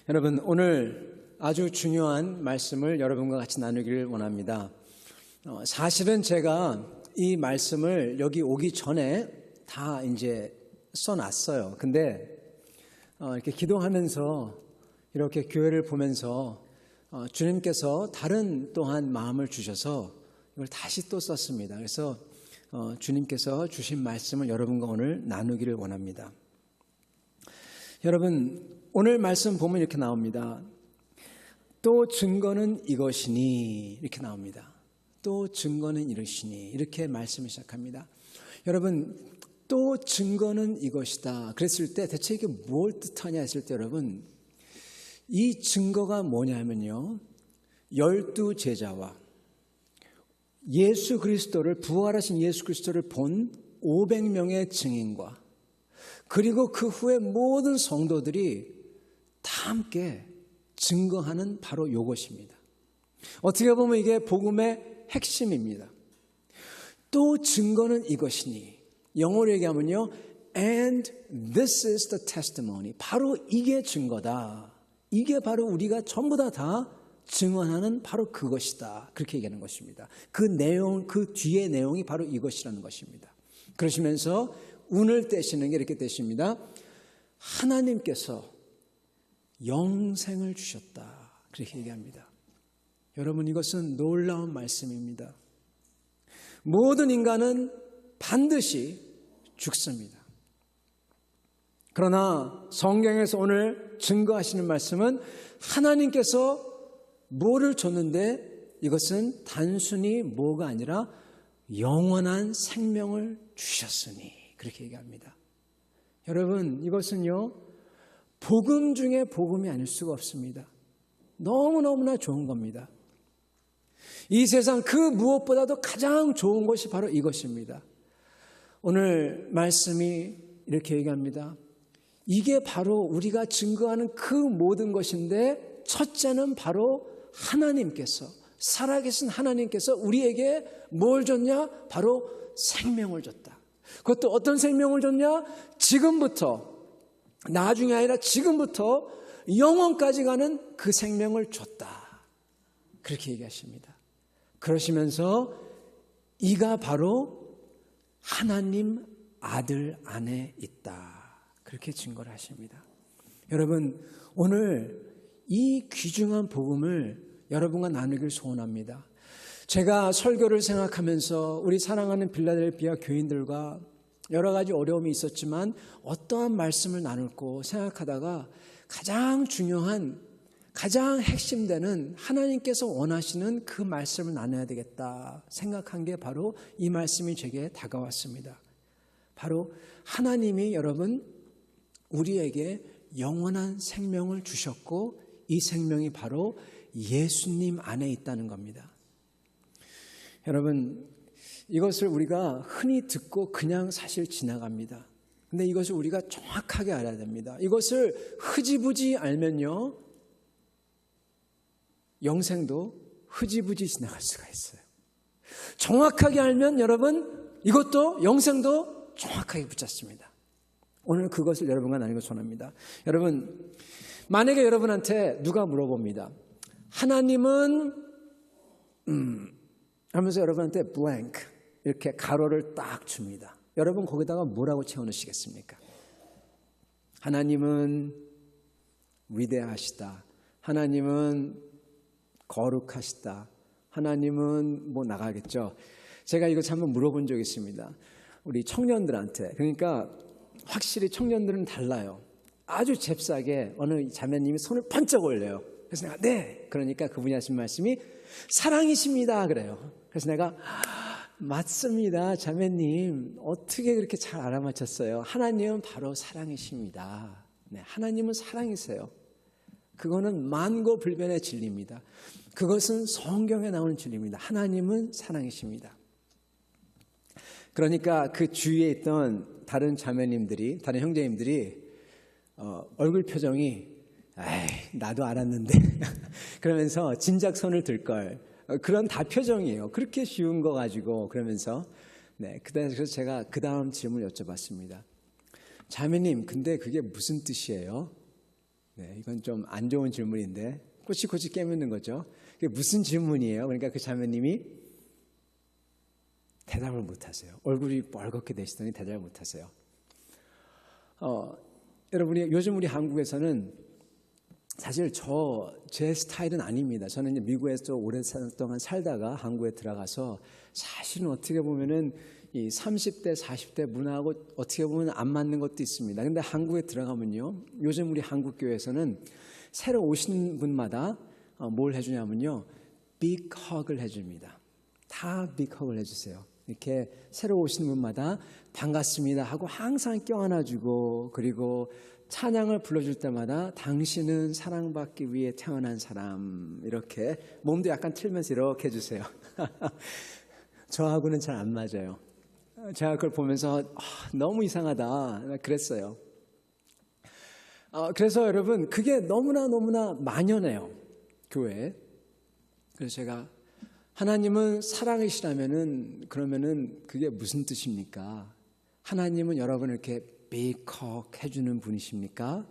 여러분, 오늘 아주 중요한 말씀을 여러분과 같이 나누기를 원합니다. 사실은 제가 이 말씀을 여기 오기 전에 다 이제 써놨어요. 근데 이렇게 기도하면서 이렇게 교회를 보면서 주님께서 다른 또한 마음을 주셔서 이걸 다시 또 썼습니다. 그래서 주님께서 주신 말씀을 여러분과 오늘 나누기를 원합니다. 여러분, 오늘 말씀 보면 이렇게 나옵니다. 또 증거는 이것이니, 이렇게 나옵니다. 또 증거는 이것이니, 이렇게 말씀을 시작합니다. 여러분, 또 증거는 이것이다 그랬을 때 대체 이게 뭘 뜻하냐 했을 때 여러분, 이 증거가 뭐냐면요, 12 제자와 예수 그리스도를, 부활하신 예수 그리스도를 본 500명의 증인과 그리고 그 후에 모든 성도들이 다 함께 증거하는 바로 이것입니다. 어떻게 보면 이게 복음의 핵심입니다. 또 증거는 이것이니, 영어로 얘기하면요, and this is the testimony. 바로 이게 증거다. 이게 바로 우리가 전부 다 증언하는 바로 그것이다. 그렇게 얘기하는 것입니다. 그 내용, 그 뒤의 내용이 바로 이것이라는 것입니다. 그러시면서 운을 떼시는 게 이렇게 떼십니다. 하나님께서 영생을 주셨다. 그렇게 얘기합니다. 여러분, 이것은 놀라운 말씀입니다. 모든 인간은 반드시 죽습니다. 그러나 성경에서 오늘 증거하시는 말씀은 하나님께서 뭐를 줬는데 이것은 단순히 뭐가 아니라 영원한 생명을 주셨으니, 그렇게 얘기합니다. 여러분, 이것은요, 복음 중에 복음이 아닐 수가 없습니다. 너무너무나 좋은 겁니다. 이 세상 그 무엇보다도 가장 좋은 것이 바로 이것입니다. 오늘 말씀이 이렇게 얘기합니다. 이게 바로 우리가 증거하는 그 모든 것인데, 첫째는 바로 하나님께서, 살아계신 하나님께서 우리에게 뭘 줬냐? 바로 생명을 줬다. 그것도 어떤 생명을 줬냐? 지금부터, 나중에 아니라 지금부터 영원까지 가는 그 생명을 줬다. 그렇게 얘기하십니다. 그러시면서 이가 바로 하나님 아들 안에 있다. 그렇게 증거를 하십니다. 여러분, 오늘 이 귀중한 복음을 여러분과 나누길 소원합니다. 제가 설교를 생각하면서 우리 사랑하는 빌라델피아 교인들과 여러 가지 어려움이 있었지만 어떠한 말씀을 나눌고 생각하다가 가장 중요한, 가장 핵심되는 하나님께서 원하시는 그 말씀을 나눠야 되겠다 생각한 게 바로 이 말씀이 제게 다가왔습니다. 바로 하나님이 여러분 우리에게 영원한 생명을 주셨고 이 생명이 바로 예수님 안에 있다는 겁니다. 여러분, 이것을 우리가 흔히 듣고 그냥 사실 지나갑니다. 근데 이것을 우리가 정확하게 알아야 됩니다. 이것을 흐지부지 알면요, 영생도 흐지부지 지나갈 수가 있어요. 정확하게 알면 여러분, 이것도 영생도 정확하게 붙잡습니다. 오늘 그것을 여러분과 나누고 소원합니다. 여러분, 만약에 여러분한테 누가 물어봅니다. 하나님은 하면서 여러분한테 blank 이렇게 가로를 딱 줍니다. 여러분 거기다가 뭐라고 채워넣으시겠습니까? 하나님은 위대하시다. 하나님은 거룩하시다. 하나님은 뭐 나가겠죠. 제가 이거 한번 물어본 적이 있습니다. 우리 청년들한테. 그러니까 확실히 청년들은 달라요. 아주 잽싸게 어느 자매님이 손을 번쩍 올려요. 그래서 내가 네. 그러니까 그분이 하신 말씀이 사랑이십니다. 그래요. 그래서 내가 맞습니다. 자매님 어떻게 그렇게 잘 알아맞혔어요? 하나님은 바로 사랑이십니다. 네, 하나님은 사랑이세요. 그거는 만고불변의 진리입니다. 그것은 성경에 나오는 진리입니다. 하나님은 사랑이십니다. 그러니까 그 주위에 있던 다른 자매님들이, 다른 형제님들이 얼굴 표정이 에이, 나도 알았는데 그러면서 진작 손을 들걸, 그런 다 표정이에요. 그렇게 쉬운 거 가지고. 그러면서 네, 그래서 제가 그 다음 질문을 여쭤봤습니다. 자매님, 근데 그게 무슨 뜻이에요? 네, 이건 좀 안 좋은 질문인데 꼬치꼬치 깨묻는 거죠. 그게 무슨 질문이에요? 그러니까 그 자매님이 대답을 못하세요. 얼굴이 멀겋게 되시더니 대답을 못하세요. 여러분이 요즘 우리 한국에서는 사실 제 스타일은 아닙니다. 저는 이제 미국에서 오랫동안 살다가 한국에 들어가서 사실은 어떻게 보면은 이 30대, 40대 문화하고 어떻게 보면 안 맞는 것도 있습니다. 근데 한국에 들어가면요, 요즘 우리 한국 교회에서는 새로 오신 분마다 뭘 해주냐면요, 빅 헉을 해줍니다. 다 빅 헉을 해주세요. 이렇게 새로 오신 분마다 반갑습니다 하고 항상 껴안아주고, 그리고 찬양을 불러줄 때마다 당신은 사랑받기 위해 태어난 사람, 이렇게 몸도 약간 틀면서 이렇게 해주세요. 저하고는 잘 안 맞아요. 제가 그걸 보면서 너무 이상하다 그랬어요. 그래서 여러분, 그게 너무나 만연해요, 교회에. 그래서 제가, 하나님은 사랑이시라면은, 그러면은 그게 무슨 뜻입니까? 하나님은 여러분을 이렇게 삐컥 해주는 분이십니까?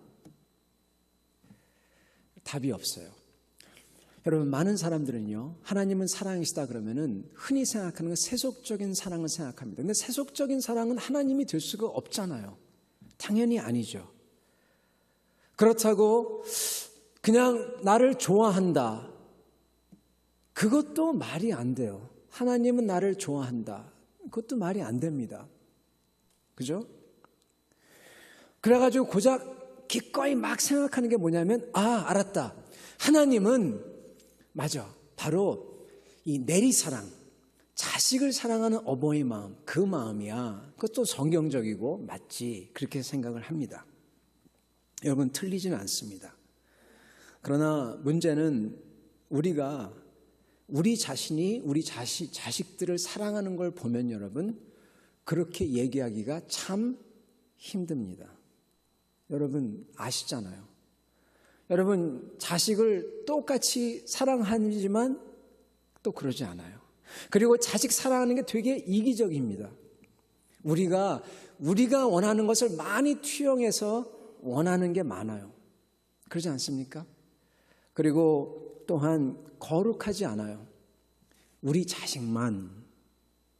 답이 없어요. 여러분, 많은 사람들은요, 하나님은 사랑이시다 그러면은 흔히 생각하는 건 세속적인 사랑을 생각합니다. 근데 세속적인 사랑은 하나님이 될 수가 없잖아요. 당연히 아니죠. 그렇다고 그냥 나를 좋아한다, 그것도 말이 안 돼요. 하나님은 나를 좋아한다, 그것도 말이 안 됩니다. 그죠? 그래가지고 고작 기꺼이 막 생각하는 게 뭐냐면, 알았다. 하나님은, 맞아, 바로 이 내리사랑, 자식을 사랑하는 어머니 마음, 그 마음이야. 그것도 성경적이고 맞지, 그렇게 생각을 합니다. 여러분, 틀리지는 않습니다. 그러나 문제는 우리가 우리 자신이 우리 자식들을 사랑하는 걸 보면 여러분, 그렇게 얘기하기가 참 힘듭니다. 여러분 아시잖아요. 여러분, 자식을 똑같이 사랑하지만 또 그러지 않아요. 그리고 자식 사랑하는 게 되게 이기적입니다. 우리가 원하는 것을 많이 투영해서 원하는 게 많아요. 그러지 않습니까? 그리고 또한 거룩하지 않아요. 우리 자식만,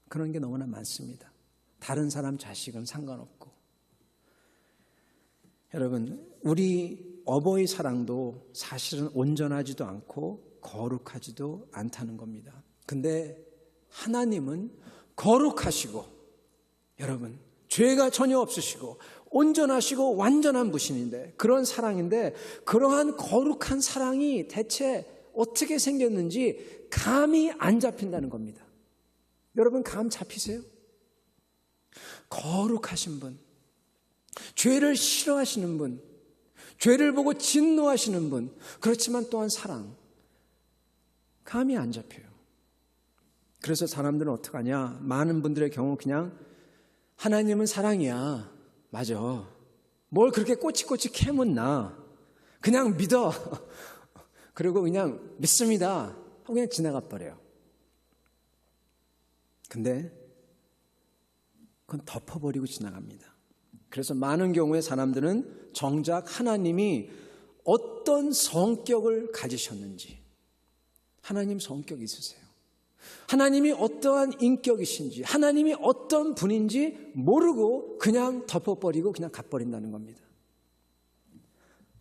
그런 게 너무나 많습니다. 다른 사람 자식은 상관없고. 여러분, 우리 어버이 사랑도 사실은 온전하지도 않고 거룩하지도 않다는 겁니다. 근데 하나님은 거룩하시고, 여러분, 죄가 전혀 없으시고 온전하시고 완전한 분이신데, 그런 사랑인데, 그러한 거룩한 사랑이 대체 어떻게 생겼는지 감이 안 잡힌다는 겁니다. 여러분, 감 잡히세요? 거룩하신 분, 죄를 싫어하시는 분, 죄를 보고 진노하시는 분, 그렇지만 또한 사랑, 감이 안 잡혀요. 그래서 사람들은 어떡하냐, 많은 분들의 경우 그냥 하나님은 사랑이야, 맞아, 뭘 그렇게 꼬치꼬치 캐묻나, 그냥 믿어, 그리고 그냥 믿습니다 하고 그냥 지나가 버려요. 근데 그건 덮어버리고 지나갑니다. 그래서 많은 경우에 사람들은 정작 하나님이 어떤 성격을 가지셨는지, 하나님 성격이 있으세요, 하나님이 어떠한 인격이신지, 하나님이 어떤 분인지 모르고 그냥 덮어버리고 그냥 가버린다는 겁니다.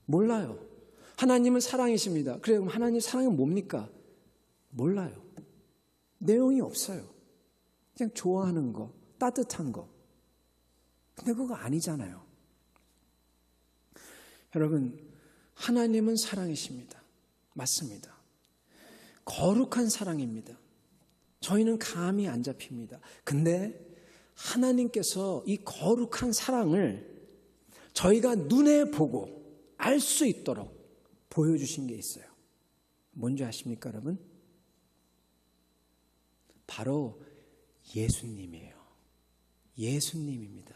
몰라요. 하나님은 사랑이십니다. 그래, 그럼 하나님 사랑이 뭡니까? 몰라요. 내용이 없어요. 그냥 좋아하는 거, 따뜻한 거. 근데 그거 아니잖아요. 여러분, 하나님은 사랑이십니다. 맞습니다. 거룩한 사랑입니다. 저희는 감이 안 잡힙니다. 근데 하나님께서 이 거룩한 사랑을 저희가 눈에 보고 알 수 있도록 보여주신 게 있어요. 뭔지 아십니까, 여러분? 바로 예수님이에요. 예수님입니다.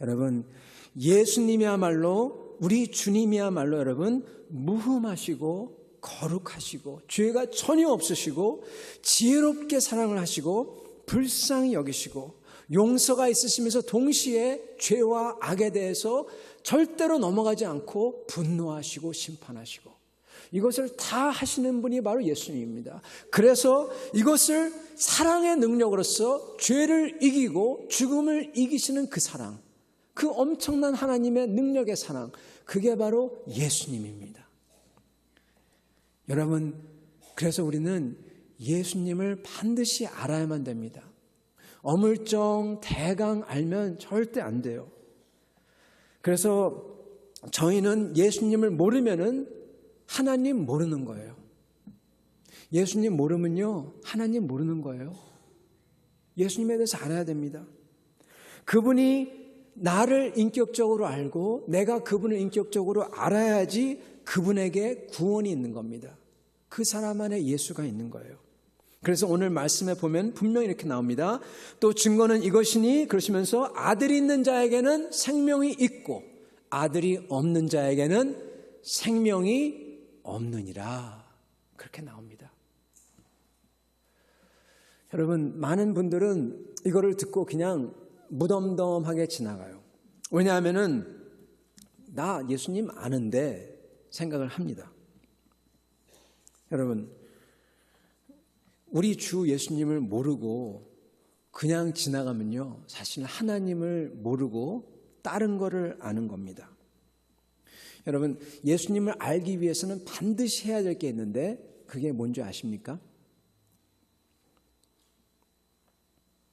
여러분, 예수님이야말로, 우리 주님이야말로 여러분, 무흠하시고 거룩하시고 죄가 전혀 없으시고 지혜롭게 사랑을 하시고 불쌍히 여기시고 용서가 있으시면서 동시에 죄와 악에 대해서 절대로 넘어가지 않고 분노하시고 심판하시고 이것을 다 하시는 분이 바로 예수님입니다. 그래서 이것을 사랑의 능력으로서 죄를 이기고 죽음을 이기시는 그 사랑, 그 엄청난 하나님의 능력의 사랑, 그게 바로 예수님입니다. 여러분, 그래서 우리는 예수님을 반드시 알아야만 됩니다. 어물쩡 대강 알면 절대 안 돼요. 그래서 저희는 예수님을 모르면은 하나님 모르는 거예요. 예수님 모르면요, 하나님 모르는 거예요. 예수님에 대해서 알아야 됩니다. 그분이 나를 인격적으로 알고 내가 그분을 인격적으로 알아야지 그분에게 구원이 있는 겁니다. 그 사람 안에 예수가 있는 거예요. 그래서 오늘 말씀에 보면 분명히 이렇게 나옵니다. 또 증거는 이것이니 그러시면서 아들이 있는 자에게는 생명이 있고 아들이 없는 자에게는 생명이 없느니라. 그렇게 나옵니다. 여러분, 많은 분들은 이거를 듣고 그냥 무덤덤하게 지나가요. 왜냐하면은 나 예수님 아는데 생각을 합니다. 여러분, 우리 주 예수님을 모르고 그냥 지나가면요, 사실 하나님을 모르고 다른 거를 아는 겁니다. 여러분, 예수님을 알기 위해서는 반드시 해야 될 게 있는데 그게 뭔지 아십니까?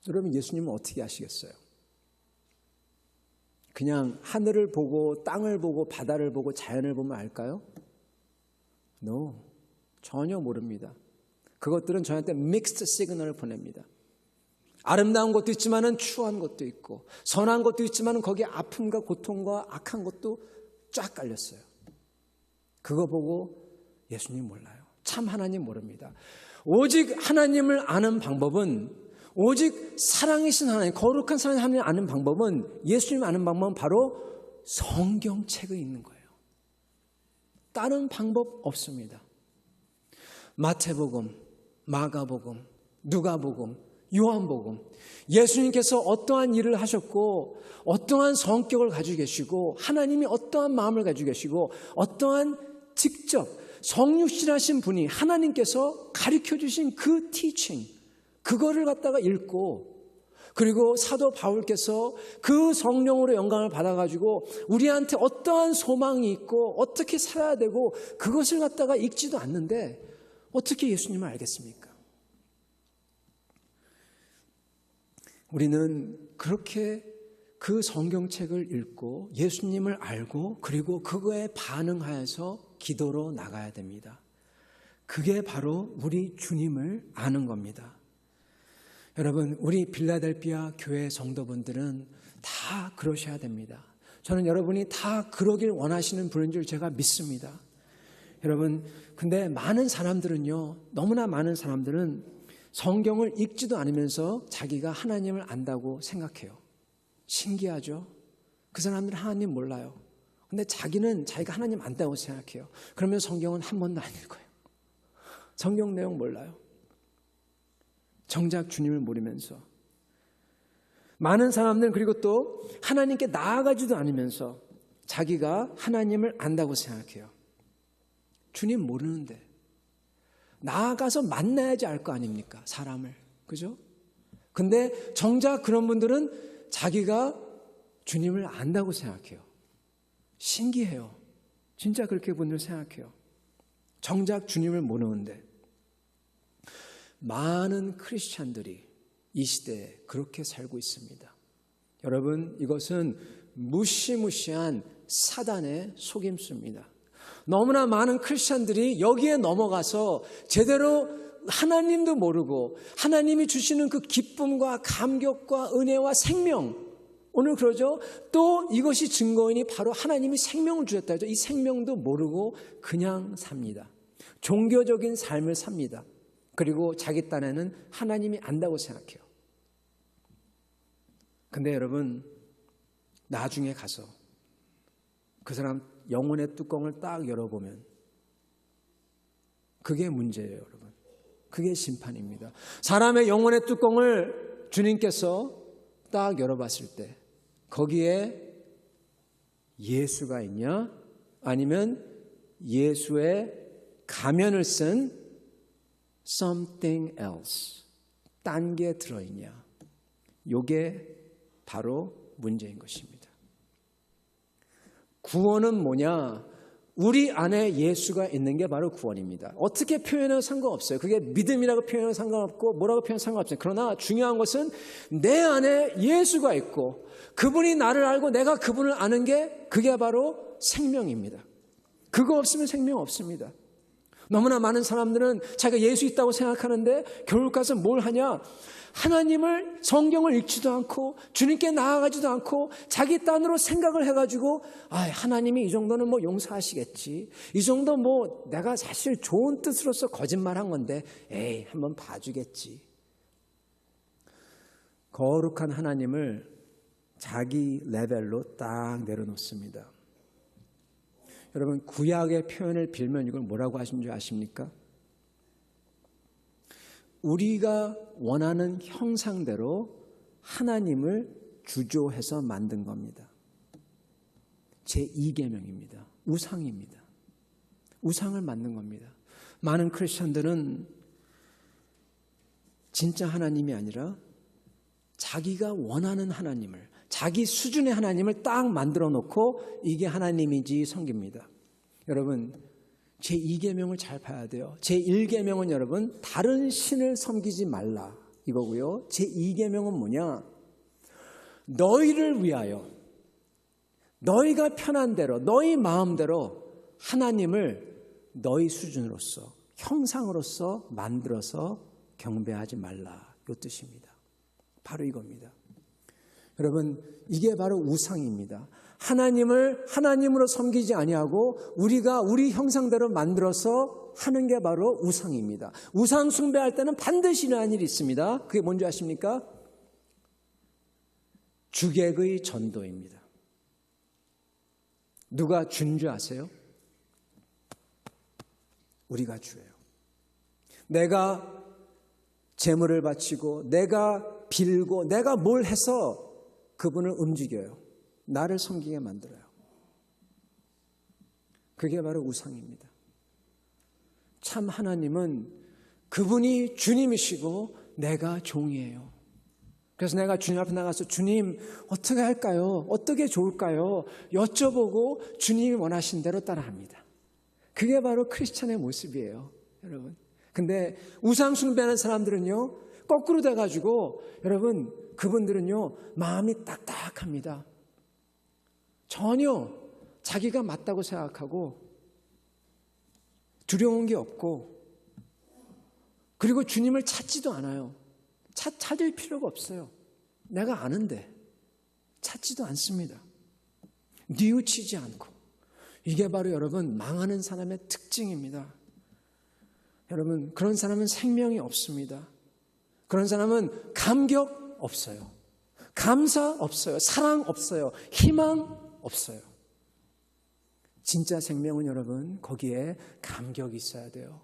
여러분, 예수님은 어떻게 아시겠어요? 그냥 하늘을 보고 땅을 보고 바다를 보고 자연을 보면 알까요? No, 전혀 모릅니다. 그것들은 저한테 믹스드 시그널을 보냅니다. 아름다운 것도 있지만은 추한 것도 있고 선한 것도 있지만은 거기에 아픔과 고통과 악한 것도 쫙 깔렸어요. 그거 보고 예수님 몰라요. 참 하나님 모릅니다. 오직 하나님을 아는 방법은, 오직 사랑이신 하나님, 거룩한 하나님을 아는 방법은, 예수님 아는 방법은 바로 성경책에 있는 거예요. 다른 방법 없습니다. 마태복음, 마가복음, 누가복음, 요한복음, 예수님께서 어떠한 일을 하셨고 어떠한 성격을 가지고 계시고 하나님이 어떠한 마음을 가지고 계시고 어떠한 직접 성육신하신 분이 하나님께서 가르쳐 주신 그 티칭, 그거를 갖다가 읽고, 그리고 사도 바울께서 그 성령으로 영감을 받아가지고 우리한테 어떠한 소망이 있고 어떻게 살아야 되고 그것을 갖다가 읽지도 않는데 어떻게 예수님을 알겠습니까? 우리는 그렇게 그 성경책을 읽고 예수님을 알고 그리고 그거에 반응하여서 기도로 나가야 됩니다. 그게 바로 우리 주님을 아는 겁니다. 여러분, 우리 빌라델피아 교회 성도분들은 다 그러셔야 됩니다. 저는 여러분이 다 그러길 원하시는 분인 줄 제가 믿습니다. 여러분, 근데 많은 사람들은요, 너무나 많은 사람들은 성경을 읽지도 않으면서 자기가 하나님을 안다고 생각해요. 신기하죠? 그 사람들은 하나님 몰라요. 근데 자기는 자기가 하나님 안다고 생각해요. 그러면 성경은 한 번도 안 읽어요. 성경 내용 몰라요. 정작 주님을 모르면서. 많은 사람들은 그리고 또 하나님께 나아가지도 않으면서 자기가 하나님을 안다고 생각해요. 주님 모르는데 나아가서 만나야지 알 거 아닙니까? 사람을. 그죠? 근데 정작 그런 분들은 자기가 주님을 안다고 생각해요. 신기해요. 진짜 그렇게 분들 생각해요. 정작 주님을 모르는데. 많은 크리스찬들이 이 시대에 그렇게 살고 있습니다. 여러분, 이것은 무시무시한 사단의 속임수입니다. 너무나 많은 크리스찬들이 여기에 넘어가서 제대로 하나님도 모르고 하나님이 주시는 그 기쁨과 감격과 은혜와 생명, 오늘 그러죠. 또 이것이 증거인이 바로 하나님이 생명을 주셨다 하죠. 이 생명도 모르고 그냥 삽니다. 종교적인 삶을 삽니다. 그리고 자기 딴에는 하나님이 안다고 생각해요. 근데 여러분, 나중에 가서 그 사람 영혼의 뚜껑을 딱 열어보면 그게 문제예요, 여러분. 그게 심판입니다. 사람의 영혼의 뚜껑을 주님께서 딱 열어봤을 때 거기에 예수가 있냐? 아니면 예수의 가면을 쓴 something else, 딴 게 들어있냐? 이게 바로 문제인 것입니다. 구원은 뭐냐? 우리 안에 예수가 있는 게 바로 구원입니다. 어떻게 표현해도 상관없어요. 그게 믿음이라고 표현해도 상관없고 뭐라고 표현해도 상관없어요. 그러나 중요한 것은 내 안에 예수가 있고 그분이 나를 알고 내가 그분을 아는 게 그게 바로 생명입니다. 그거 없으면 생명 없습니다. 너무나 많은 사람들은 자기가 예수 있다고 생각하는데 결국 가서 뭘 하냐? 하나님을 성경을 읽지도 않고 주님께 나아가지도 않고 자기 딴으로 생각을 해가지고 하나님이 이 정도는 뭐 용서하시겠지. 이 정도 뭐 내가 사실 좋은 뜻으로서 거짓말한 건데 에이 한번 봐주겠지. 거룩한 하나님을 자기 레벨로 딱 내려놓습니다. 여러분 구약의 표현을 빌면 이걸 뭐라고 하신 줄 아십니까? 우리가 원하는 형상대로 하나님을 주조해서 만든 겁니다. 제2계명입니다. 우상입니다. 우상을 만든 겁니다. 많은 크리스천들은 진짜 하나님이 아니라 자기가 원하는 하나님을, 자기 수준의 하나님을 딱 만들어 놓고 이게 하나님이지 섬깁니다. 여러분 제2계명을 잘 봐야 돼요. 제1계명은 여러분 다른 신을 섬기지 말라 이거고요. 제2계명은 뭐냐? 너희를 위하여 너희가 편한 대로 너희 마음대로 하나님을 너희 수준으로서 형상으로서 만들어서 경배하지 말라 이 뜻입니다. 바로 이겁니다. 여러분 이게 바로 우상입니다. 하나님을 하나님으로 섬기지 아니하고 우리가 우리 형상대로 만들어서 하는 게 바로 우상입니다. 우상 숭배할 때는 반드시 일어나는 일이 있습니다. 그게 뭔지 아십니까? 주객의 전도입니다. 누가 준 줄 아세요? 우리가 주예요. 내가 제물을 바치고 내가 빌고 내가 뭘 해서 그분을 움직여요. 나를 섬기게 만들어요. 그게 바로 우상입니다. 참 하나님은 그분이 주님이시고 내가 종이에요. 그래서 내가 주님 앞에 나가서 주님 어떻게 할까요? 어떻게 좋을까요? 여쭤보고 주님이 원하신 대로 따라합니다. 그게 바로 크리스찬의 모습이에요. 여러분. 근데 우상 숭배하는 사람들은요. 거꾸로 돼가지고 여러분 그분들은요. 마음이 딱딱합니다. 전혀 자기가 맞다고 생각하고 두려운 게 없고 그리고 주님을 찾지도 않아요. 찾을 필요가 없어요. 내가 아는데 찾지도 않습니다. 뉘우치지 않고 이게 바로 여러분 망하는 사람의 특징입니다. 여러분 그런 사람은 생명이 없습니다. 그런 사람은 감격 없어요. 감사 없어요. 사랑 없어요. 희망 없어요. 진짜 생명은 여러분 거기에 감격이 있어야 돼요.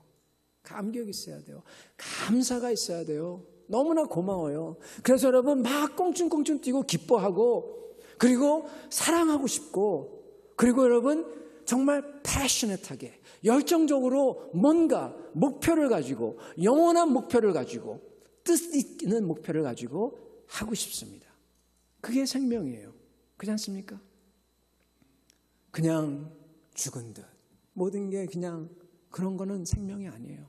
감격이 있어야 돼요. 감사가 있어야 돼요. 너무나 고마워요. 그래서 여러분 막 꽁충꽁충 뛰고 기뻐하고 그리고 사랑하고 싶고 그리고 여러분 정말 패셔넷하게 열정적으로 뭔가 목표를 가지고 영원한 목표를 가지고 뜻 있는 목표를 가지고 하고 싶습니다. 그게 생명이에요. 그렇지 않습니까? 그냥 죽은 듯 모든 게 그냥 그런 거는 생명이 아니에요.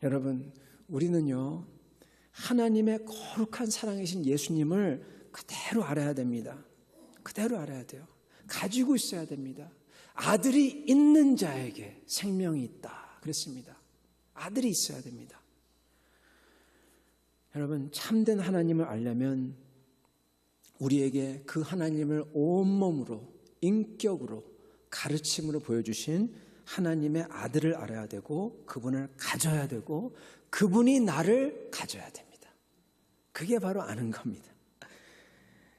여러분 우리는요 하나님의 거룩한 사랑이신 예수님을 그대로 알아야 됩니다. 그대로 알아야 돼요. 가지고 있어야 됩니다. 아들이 있는 자에게 생명이 있다 그랬습니다. 아들이 있어야 됩니다. 여러분 참된 하나님을 알려면 우리에게 그 하나님을 온몸으로 인격으로 가르침으로 보여주신 하나님의 아들을 알아야 되고 그분을 가져야 되고 그분이 나를 가져야 됩니다. 그게 바로 아는 겁니다.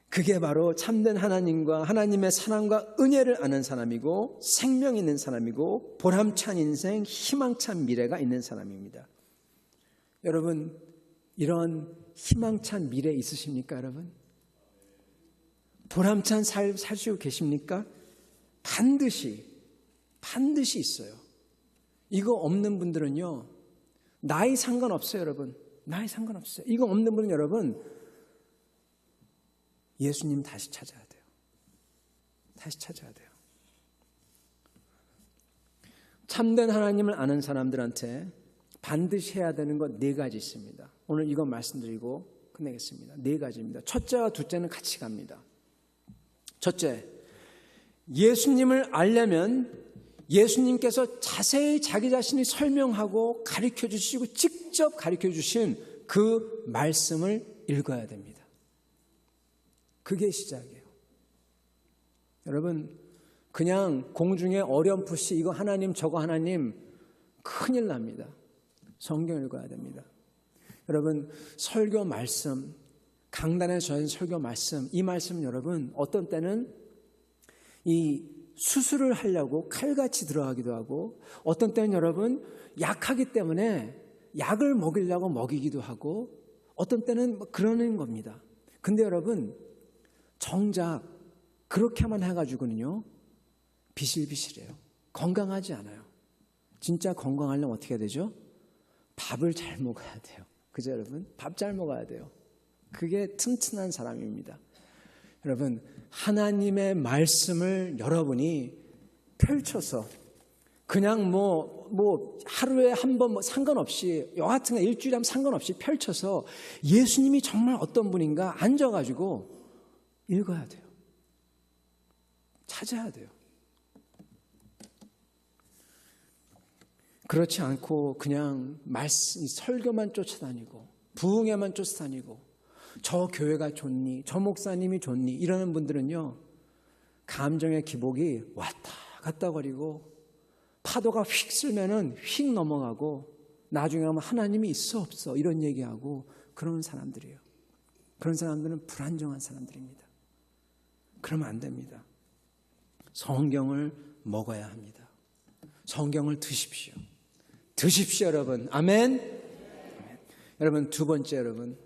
그게 바로 참된 하나님과 하나님의 사랑과 은혜를 아는 사람이고 생명 있는 사람이고 보람찬 인생, 희망찬 미래가 있는 사람입니다. 여러분 이런 희망찬 미래 있으십니까 여러분? 보람찬 삶 사시고 계십니까? 반드시 있어요. 이거 없는 분들은요, 나이 상관없어요, 여러분. 나이 상관없어요. 이거 없는 분은 여러분, 예수님 다시 찾아야 돼요. 다시 찾아야 돼요. 참된 하나님을 아는 사람들한테 반드시 해야 되는 것 4가지 있습니다. 오늘 이거 말씀드리고 끝내겠습니다. 4가지입니다. 첫째와 둘째는 같이 갑니다. 첫째, 예수님을 알려면 예수님께서 자세히 자기 자신이 설명하고 가르쳐 주시고 직접 가르쳐 주신 그 말씀을 읽어야 됩니다. 그게 시작이에요. 여러분, 그냥 공중에 어렴풋이 이거 하나님 저거 하나님 큰일 납니다. 성경 읽어야 됩니다. 여러분, 설교 말씀, 강단에 서는 설교 말씀, 이 말씀은 여러분 어떤 때는 이 수술을 하려고 칼같이 들어가기도 하고, 어떤 때는 여러분 약하기 때문에 약을 먹이려고 먹이기도 하고, 어떤 때는 그러는 겁니다. 근데 여러분 정작 그렇게만 해가지고는요 비실비실해요. 건강하지 않아요. 진짜 건강하려면 어떻게 해야 되죠? 밥을 잘 먹어야 돼요. 그죠 여러분? 밥 잘 먹어야 돼요. 그게 튼튼한 사람입니다. 여러분, 하나님의 말씀을 여러분이 펼쳐서 그냥 하루에 한 번 상관없이, 여하튼 일주일에 한 번 상관없이 펼쳐서 예수님이 정말 어떤 분인가 앉아가지고 읽어야 돼요. 찾아야 돼요. 그렇지 않고 그냥 말씀, 설교만 쫓아다니고 부흥회만 쫓아다니고 저 교회가 좋니, 저 목사님이 좋니 이러는 분들은요, 감정의 기복이 왔다 갔다 거리고 파도가 휙 쓸면은 휙 넘어가고 나중에 하면 하나님이 있어 없어 이런 얘기하고 그런 사람들이에요. 그런 사람들은 불안정한 사람들입니다. 그러면 안 됩니다. 성경을 먹어야 합니다. 성경을 드십시오. 드십시오, 여러분. 아멘. 아멘. 여러분, 두 번째, 여러분,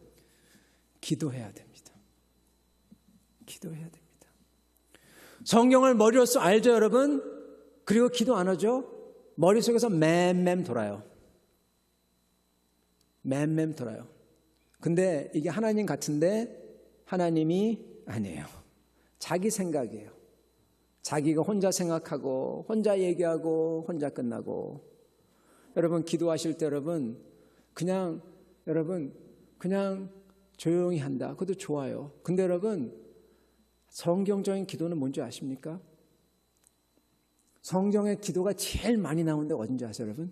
기도해야 됩니다. 기도해야 됩니다. 성경을 머리로써 알죠, 여러분? 그리고 기도 안 하죠? 머릿속에서 맴맴 돌아요. 맴맴 돌아요. 근데 이게 하나님 같은데 하나님이 아니에요. 자기 생각이에요. 자기가 혼자 생각하고 혼자 얘기하고 혼자 끝나고. 여러분, 기도하실 때 여러분 그냥 조용히 한다. 그것도 좋아요. 근데 여러분, 성경적인 기도는 뭔지 아십니까? 성경의 기도가 제일 많이 나오는 데가 어딘지 아세요, 여러분?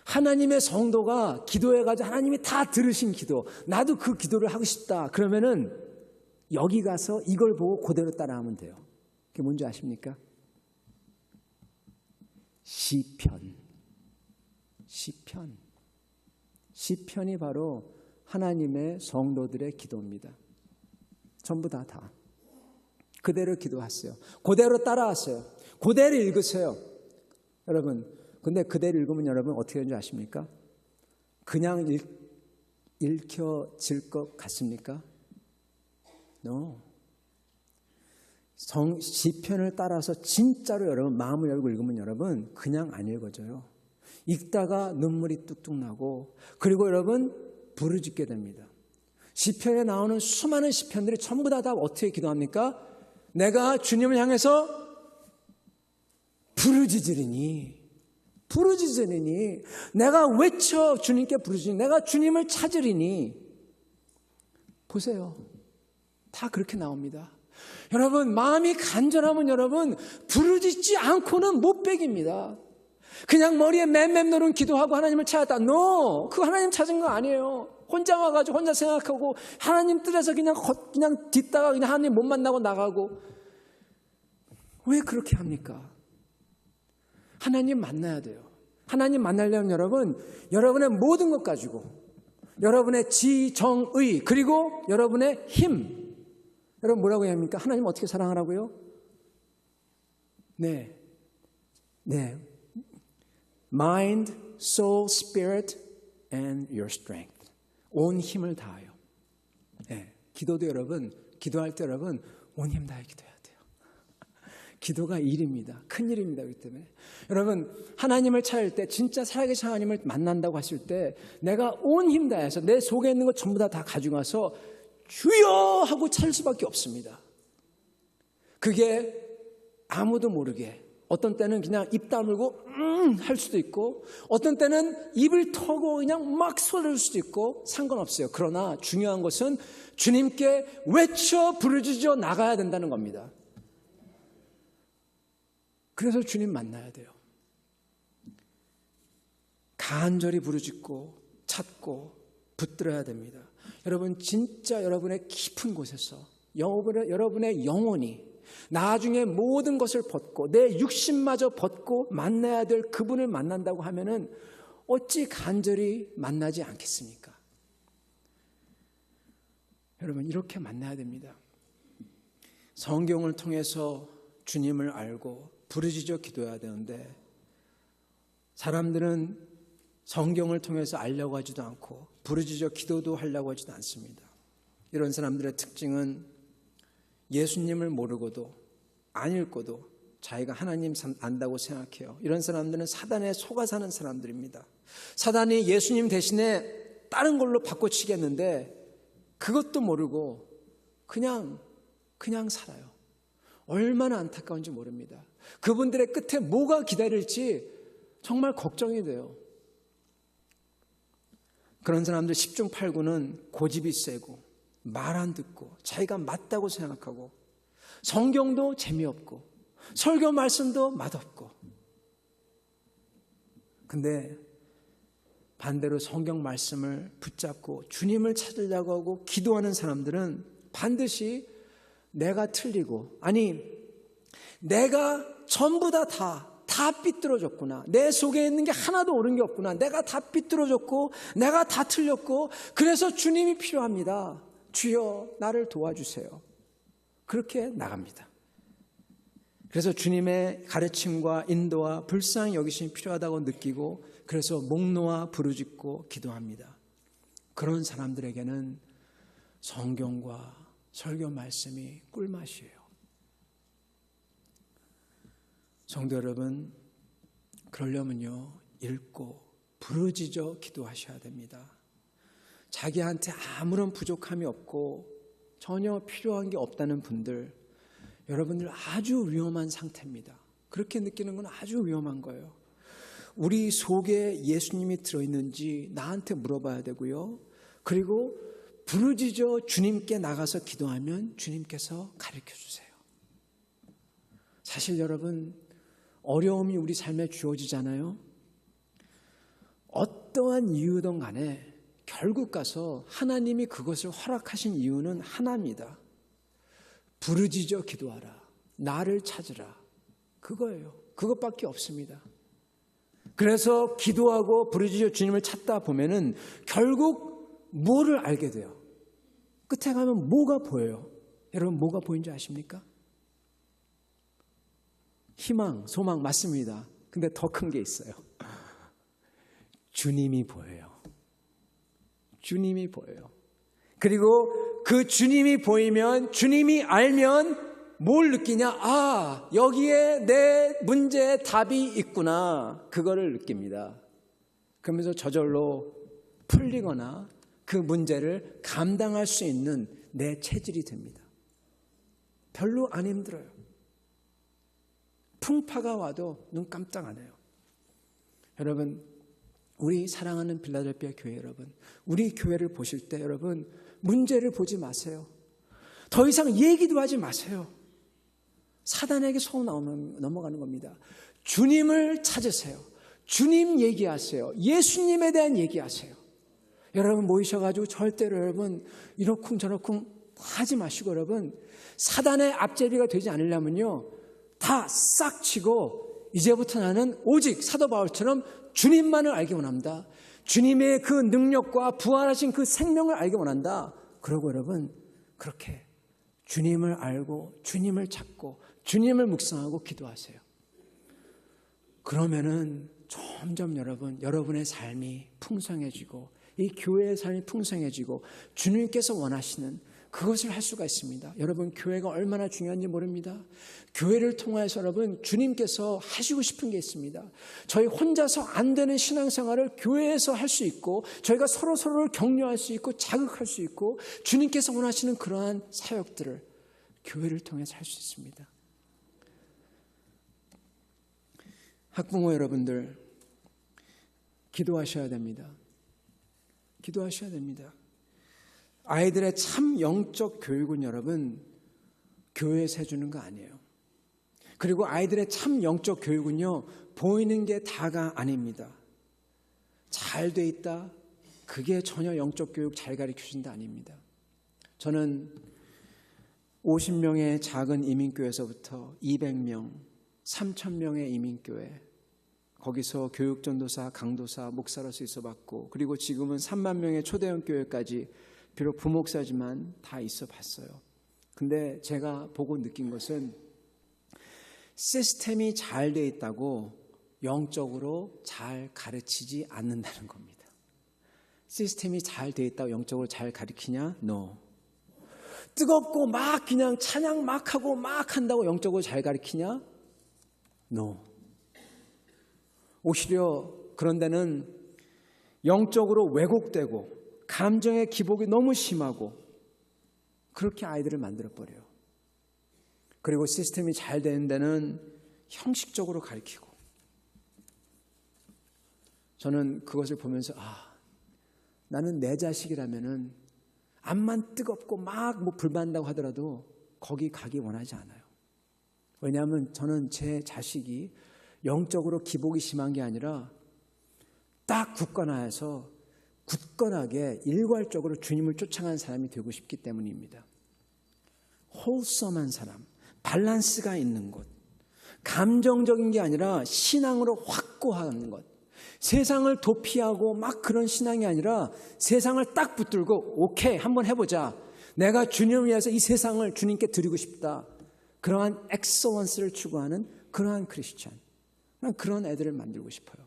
하나님의 성도가 기도해가지고 하나님이 다 들으신 기도, 나도 그 기도를 하고 싶다. 그러면은 여기 가서 이걸 보고 그대로 따라하면 돼요. 그게 뭔지 아십니까? 시편이 바로 하나님의 성도들의 기도입니다. 전부 다 그대로 기도하세요. 그대로 따라하세요. 그대로 읽으세요. 여러분, 근데 그대로 읽으면 여러분 어떻게 되는지 아십니까? 그냥 읽혀질 것 같습니까? No. 시편을 따라서 진짜로 여러분 마음을 열고 읽으면 여러분 그냥 안 읽어져요. 읽다가 눈물이 뚝뚝 나고, 그리고 여러분 부르짖게 됩니다. 시편에 나오는 수많은 시편들이 전부 다 어떻게 기도합니까? 내가 주님을 향해서 부르짖으리니, 내가 외쳐 주님께 부르짖으니, 내가 주님을 찾으리니. 보세요, 다 그렇게 나옵니다. 여러분, 마음이 간절하면 여러분 부르짖지 않고는 못 배깁니다. 그냥 머리에 맴맴 노는 기도하고 하나님을 찾았다. No! 그거 하나님 찾은 거 아니에요. 혼자 와가지고 혼자 생각하고 하나님 뜻에서 그냥 딛다가 그냥 하나님 못 만나고 나가고. 왜 그렇게 합니까? 하나님 만나야 돼요. 하나님 만나려면 여러분, 여러분의 모든 것 가지고, 여러분의 지정의, 그리고 여러분의 힘. 여러분 뭐라고 해야 합니까? 하나님 어떻게 사랑하라고요? 네. Mind, soul, spirit, and your strength. 온 힘을 다하여. 네. 기도도 여러분 기도할 때 여러분 온 힘 다해 기도해야 돼요. 기도가 일입니다. 큰 일입니다. 그렇기 때문에 여러분 하나님을 찾을 때 진짜 살아계신 하나님을 만난다고 하실 때 내가 온 힘 다해서 내 속에 있는 것 전부 다 가지고 와서 주여 하고 찾을 수밖에 없습니다. 그게 아무도 모르게 어떤 때는 그냥 입 다물고 할 수도 있고 어떤 때는 입을 터고 그냥 막 소리를 수도 있고 상관없어요. 그러나 중요한 것은 주님께 외쳐 부르짖어 나가야 된다는 겁니다. 그래서 주님 만나야 돼요. 간절히 부르짖고 찾고 붙들어야 됩니다. 여러분 진짜 여러분의 깊은 곳에서 여러분의 영혼이 나중에 모든 것을 벗고 내 육신마저 벗고 만나야 될 그분을 만난다고 하면은 어찌 간절히 만나지 않겠습니까? 여러분 이렇게 만나야 됩니다. 성경을 통해서 주님을 알고 부르짖어 기도해야 되는데 사람들은 성경을 통해서 알려고 하지도 않고 부르짖어 기도도 하려고 하지도 않습니다. 이런 사람들의 특징은 예수님을 모르고도 안 읽고도 자기가 하나님 안다고 생각해요. 이런 사람들은 사단에 속아 사는 사람들입니다. 사단이 예수님 대신에 다른 걸로 바꿔치겠는데 그것도 모르고 그냥 살아요. 얼마나 안타까운지 모릅니다. 그분들의 끝에 뭐가 기다릴지 정말 걱정이 돼요. 그런 사람들 10중 8구는 고집이 세고 말 안 듣고 자기가 맞다고 생각하고 성경도 재미없고 설교 말씀도 맛없고 근데 반대로 성경 말씀을 붙잡고 주님을 찾으려고 하고 기도하는 사람들은 반드시 내가 틀리고 아니 내가 전부 다 삐뚤어졌구나. 내 속에 있는 게 하나도 옳은 게 없구나. 내가 다 삐뚤어졌고 내가 다 틀렸고 그래서 주님이 필요합니다. 주여 나를 도와주세요. 그렇게 나갑니다. 그래서 주님의 가르침과 인도와 불쌍히 여기심이 필요하다고 느끼고 그래서 목 놓아 부르짖고 기도합니다. 그런 사람들에게는 성경과 설교 말씀이 꿀맛이에요. 성도 여러분, 그러려면요 읽고 부르짖어 기도하셔야 됩니다. 자기한테 아무런 부족함이 없고 전혀 필요한 게 없다는 분들, 여러분들 아주 위험한 상태입니다. 그렇게 느끼는 건 아주 위험한 거예요. 우리 속에 예수님이 들어있는지 나한테 물어봐야 되고요. 그리고 부르짖어 주님께 나가서 기도하면 주님께서 가르쳐 주세요. 사실 여러분 어려움이 우리 삶에 주어지잖아요. 어떠한 이유든 간에 결국 가서 하나님이 그것을 허락하신 이유는 하나입니다. 부르짖어 기도하라. 나를 찾으라. 그거예요. 그것밖에 없습니다. 그래서 기도하고 부르짖어 주님을 찾다 보면은 결국 뭐를 알게 돼요? 끝에 가면 뭐가 보여요? 여러분 뭐가 보이는지 아십니까? 희망, 소망 맞습니다. 근데 더 큰 게 있어요. 주님이 보여요. 주님이 보여요. 그리고 그 주님이 보이면 주님이 알면 뭘 느끼냐? 아, 여기에 내 문제의 답이 있구나. 그거를 느낍니다. 그러면서 저절로 풀리거나 그 문제를 감당할 수 있는 내 체질이 됩니다. 별로 안 힘들어요. 풍파가 와도 눈 깜짝 안 해요. 여러분, 우리 사랑하는 빌라델피아 교회 여러분, 우리 교회를 보실 때 여러분 문제를 보지 마세요. 더 이상 얘기도 하지 마세요. 사단에게 속 넘어가는 겁니다. 주님을 찾으세요. 주님 얘기하세요. 예수님에 대한 얘기하세요. 여러분 모이셔가지고 절대로 여러분 이러쿵 저러쿵 하지 마시고 여러분 사단의 앞제비가 되지 않으려면요 다 싹 치고 이제부터 나는 오직 사도 바울처럼 주님만을 알기 원합니다. 주님의 그 능력과 부활하신 그 생명을 알기 원한다. 그러고 여러분 그렇게 주님을 알고 주님을 찾고 주님을 묵상하고 기도하세요. 그러면은 점점 여러분의 삶이 풍성해지고 이 교회의 삶이 풍성해지고 주님께서 원하시는 그것을 할 수가 있습니다. 여러분, 교회가 얼마나 중요한지 모릅니다. 교회를 통해서 여러분, 주님께서 하시고 싶은 게 있습니다. 저희 혼자서 안 되는 신앙생활을 교회에서 할 수 있고, 저희가 서로를 격려할 수 있고 자극할 수 있고, 주님께서 원하시는 그러한 사역들을 교회를 통해서 할 수 있습니다. 학부모 여러분들, 기도하셔야 됩니다. 기도하셔야 됩니다. 아이들의 참 영적 교육은 여러분, 교회에서 해주는 거 아니에요. 그리고 아이들의 참 영적 교육은요, 보이는 게 다가 아닙니다. 잘 돼 있다, 그게 전혀 영적 교육 잘 가르쳐준다 아닙니다. 저는 50명의 작은 이민교회에서부터 200명, 3,000명의 이민교회, 거기서 교육전도사, 강도사, 목사로서 있어봤고, 그리고 지금은 3만 명의 초대형 교회까지 비록 부목사지만 다 있어봤어요. 근데 제가 보고 느낀 것은 시스템이 잘 돼 있다고 영적으로 잘 가르치지 않는다는 겁니다. 시스템이 잘 돼 있다고 영적으로 잘 가르치냐? No. 뜨겁고 막 그냥 찬양 막 하고 막 한다고 영적으로 잘 가르치냐? No. 오히려 그런 데는 영적으로 왜곡되고 감정의 기복이 너무 심하고 그렇게 아이들을 만들어버려요. 그리고 시스템이 잘 되는 데는 형식적으로 가르치고, 저는 그것을 보면서 나는 내 자식이라면은 암만 뜨겁고 막 뭐 불만다고 하더라도 거기 가기 원하지 않아요. 왜냐하면 저는 제 자식이 영적으로 기복이 심한 게 아니라 딱 굳건하게 일괄적으로 주님을 쫓아가는 사람이 되고 싶기 때문입니다. 홀썸한 사람, 밸런스가 있는 것, 감정적인 게 아니라 신앙으로 확고한 것, 세상을 도피하고 막 그런 신앙이 아니라 세상을 딱 붙들고 오케이 한번 해보자, 내가 주님을 위해서 이 세상을 주님께 드리고 싶다, 그러한 엑셀런스를 추구하는 그러한 크리스찬, 그런 애들을 만들고 싶어요.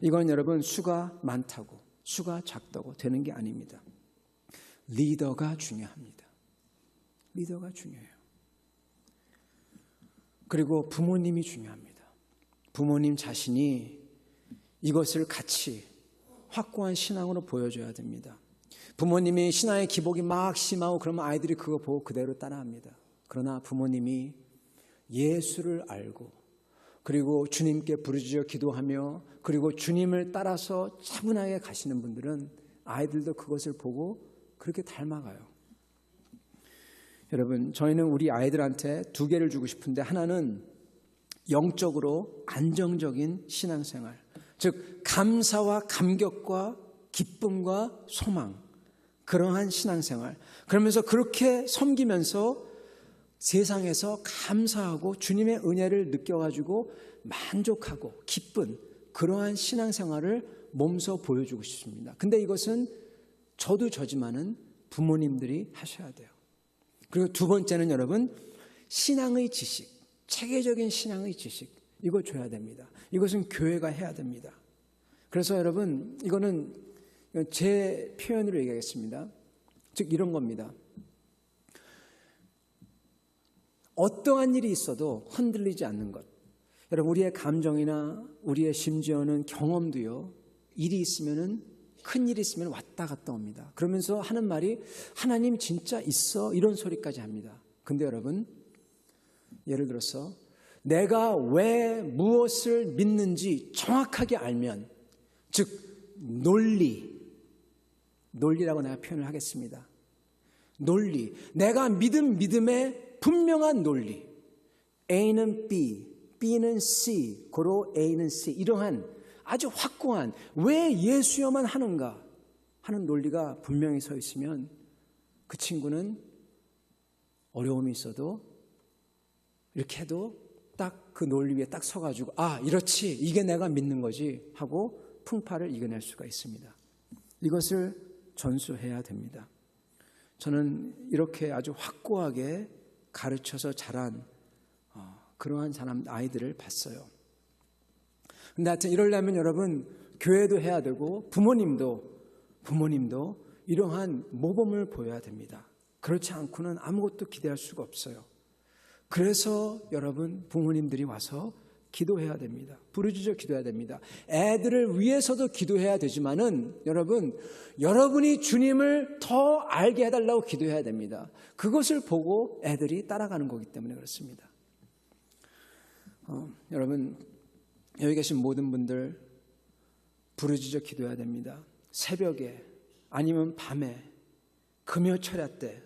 이건 여러분 수가 많다고 수가 작다고 되는 게 아닙니다. 리더가 중요합니다. 리더가 중요해요. 그리고 부모님이 중요합니다. 부모님 자신이 이것을 같이 확고한 신앙으로 보여줘야 됩니다. 부모님이 신앙의 기복이 막 심하고 그러면 아이들이 그거 보고 그대로 따라합니다. 그러나 부모님이 예수를 알고 그리고 주님께 부르짖어 기도하며 그리고 주님을 따라서 차분하게 가시는 분들은 아이들도 그것을 보고 그렇게 닮아가요. 여러분, 저희는 우리 아이들한테 두 개를 주고 싶은데, 하나는 영적으로 안정적인 신앙생활, 즉 감사와 감격과 기쁨과 소망, 그러한 신앙생활, 그러면서 그렇게 섬기면서 세상에서 감사하고 주님의 은혜를 느껴가지고 만족하고 기쁜 그러한 신앙생활을 몸소 보여주고 싶습니다. 근데 이것은 저도 저지만은 부모님들이 하셔야 돼요. 그리고 두 번째는 여러분, 신앙의 지식, 체계적인 신앙의 지식, 이거 줘야 됩니다. 이것은 교회가 해야 됩니다. 그래서 여러분, 이거는 제 표현으로 얘기하겠습니다. 즉 이런 겁니다. 어떠한 일이 있어도 흔들리지 않는 것. 여러분, 우리의 감정이나 우리의 심지어는 경험도요, 일이 있으면은, 큰 일이 있으면 왔다 갔다 옵니다. 그러면서 하는 말이 하나님 진짜 있어, 이런 소리까지 합니다. 근데 여러분, 예를 들어서 내가 왜 무엇을 믿는지 정확하게 알면, 즉 논리라고 내가 표현을 하겠습니다. 논리, 내가 믿은 믿음의 분명한 논리, A는 B, B는 C, 고로 A는 C, 이러한 아주 확고한 왜 예수여만 하는가 하는 논리가 분명히 서 있으면 그 친구는 어려움이 있어도 이렇게 해도 딱 그 논리 위에 딱 서가지고 이렇지, 이게 내가 믿는 거지 하고 풍파를 이겨낼 수가 있습니다. 이것을 전수해야 됩니다. 저는 이렇게 아주 확고하게 가르쳐서 자란 그러한 사람 아이들을 봤어요. 근데 하여튼 이러려면 여러분 교회도 해야 되고 부모님도 이러한 모범을 보여야 됩니다. 그렇지 않고는 아무것도 기대할 수가 없어요. 그래서 여러분 부모님들이 와서 기도해야 됩니다. 부르짖어 기도해야 됩니다. 애들을 위해서도 기도해야 되지만은 여러분, 여러분이 주님을 더 알게 해달라고 기도해야 됩니다. 그것을 보고 애들이 따라가는 거기 때문에 그렇습니다. 여러분, 여기 계신 모든 분들 부르짖어 기도해야 됩니다. 새벽에 아니면 밤에 금요철야 때,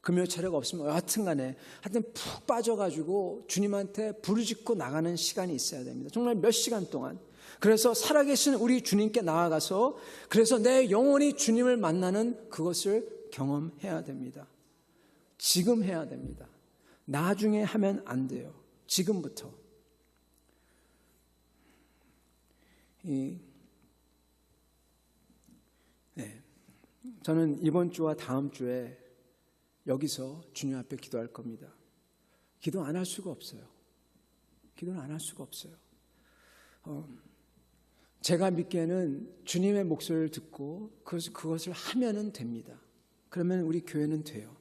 금요철야가 없으면 여하튼 간에 하여튼 푹 빠져가지고 주님한테 부르짖고 나가는 시간이 있어야 됩니다. 정말 몇 시간 동안. 그래서 살아계신 우리 주님께 나아가서 그래서 내 영혼이 주님을 만나는 그것을 경험해야 됩니다. 지금 해야 됩니다. 나중에 하면 안 돼요. 지금부터. 저는 이번 주와 다음 주에 여기서 주님 앞에 기도할 겁니다. 기도 안 할 수가 없어요. 기도는 안 할 수가 없어요. 제가 믿기에는 주님의 목소리를 듣고 그것을 하면은 됩니다. 그러면 우리 교회는 돼요.